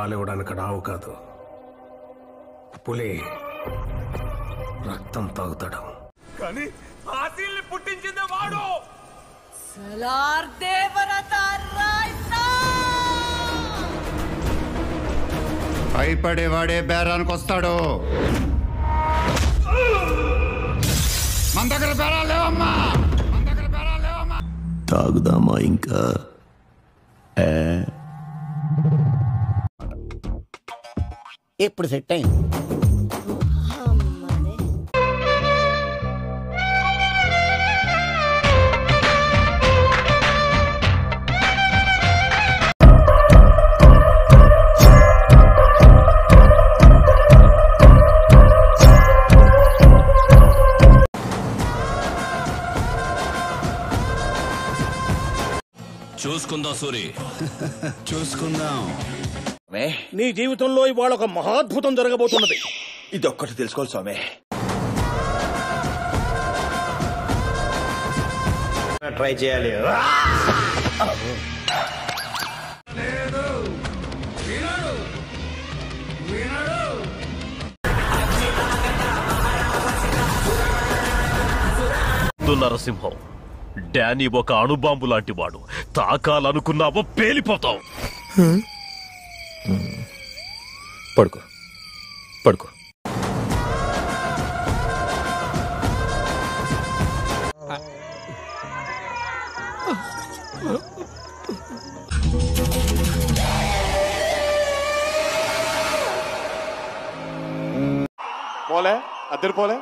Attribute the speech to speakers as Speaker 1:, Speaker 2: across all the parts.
Speaker 1: పాలివ్వడానికి రావు కాదు, పులి రక్తం తాగుతాడు.
Speaker 2: కానీ ఆశీల్ని పుట్టించింది వాడు.
Speaker 3: భయపడేవాడే బేరానికి వస్తాడు. మన దగ్గర బేరాలు లేవమ్మా, మన దగ్గర బేరాలు లేవమ్మా.
Speaker 4: తాగుదామా ఇంకా?
Speaker 5: ఇప్పుడు సెట్ అయింది.
Speaker 4: చూసుకుందాం సూరి, చూసుకుందాం.
Speaker 6: నీ జీవితంలో ఇవాళ ఒక మహాద్భుతం జరగబోతున్నది.
Speaker 2: ఇది ఒక్కటి తెలుసుకోవాలి స్వామి. ట్రై చేయాలి.
Speaker 7: నరసింహం, డానీ ఒక అణుబాంబు లాంటి వాడు. తాకాలనుకున్నావో పేలిపోతావు.
Speaker 4: పడుకో పడుకో.
Speaker 2: పోలే అద్దరు పోలే.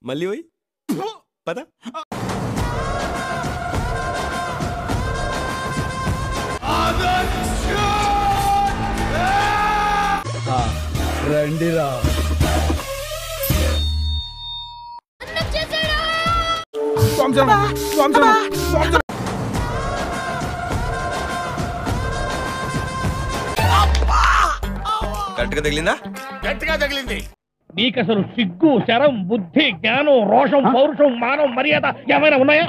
Speaker 4: మళ్ళీ పోయి పద.
Speaker 5: రండిరా.
Speaker 2: గట్టిగా తగిలిందా?
Speaker 6: గట్టిగా తగిలింది. నీకసలు సిగ్గు, శరం, బుద్ధి, జ్ఞానం, రోషం, పౌరుషం, మానం, మర్యాద ఏమైనా ఉన్నాయా?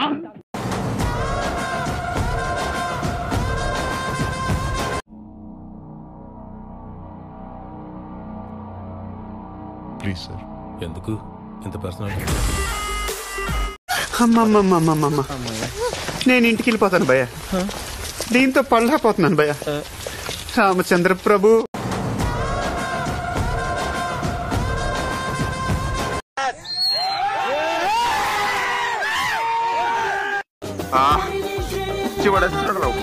Speaker 4: Please sir. ఎందుకు ఎంత పర్సనల్?
Speaker 3: అమ్మమ్మమ్మమ్మమ్మ, నేను ఇంటికి వెళ్ళిపోతాను భయ్య. దీంతో పళ్ళపోతున్నాను భయ్య. రామచంద్ర ప్రభు.
Speaker 2: చివడేస్తున్నాడు రావు.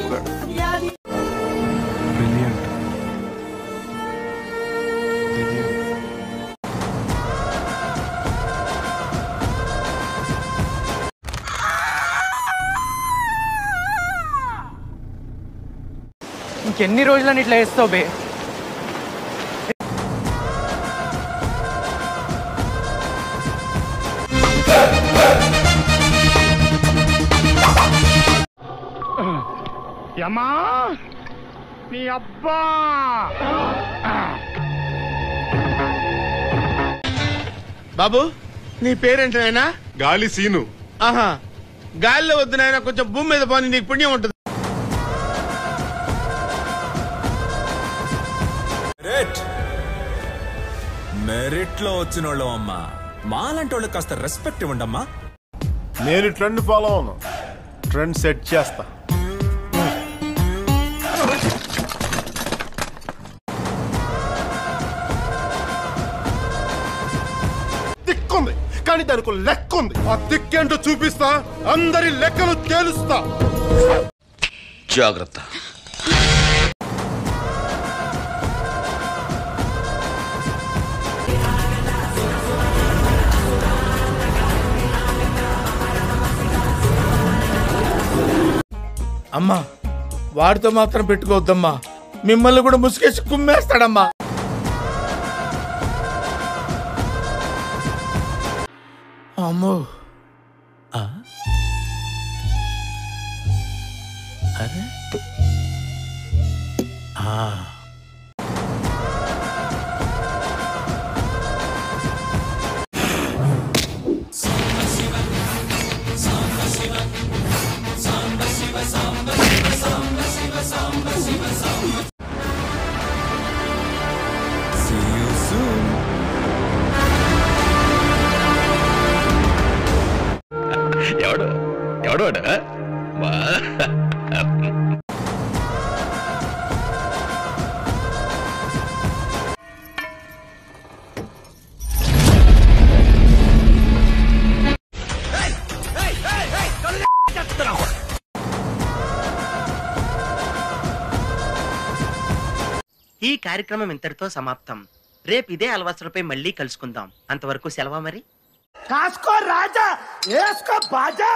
Speaker 8: ఇంకెన్ని రోజులని ఇట్లా వేస్తావు బే?
Speaker 6: యమ్మా నీ అబ్బా. బాబు నీ పేరేంటి నాయనా?
Speaker 2: గాలి సీను.
Speaker 6: ఆహా, గాలిలో వద్దు నాయనా, కొంచెం భూమి మీద పోనీ, నీకు పుణ్యం ఉంటుంది.
Speaker 4: మెరిట్ లో వచ్చిన వాళ్ళం అమ్మా, మాలాంటి వాళ్ళకి కాస్త రెస్పెక్ట్ ఇవ్వండి అమ్మా.
Speaker 2: నేను ట్రెండ్ ఫాలో అవును, ట్రెండ్ సెట్ చేస్తా. దిక్కుంది కానీ దానికి లెక్క ఉంది. ఆ దిక్కేంటో చూపిస్తా, అందరి లెక్కలు తేలుస్తా.
Speaker 4: జాగ్రత్త.
Speaker 6: అమ్మా, వాడితో మాత్రం పెట్టుకోవద్దమ్మా, మిమ్మల్ని కూడా ముసుగేసి కుమ్మేస్తాడమ్మా. అమ్మో,
Speaker 4: See you soon.
Speaker 7: ఎవడు ఎవడు
Speaker 9: ఈ కార్యక్రమం ఇంతటితో సమాప్తం. రేపు ఇదే అలవాసులపై మళ్ళీ కలుసుకుందాం. అంతవరకు సెలవా మరి.
Speaker 5: కాసుకో రాజా, వేసుకో బాజా.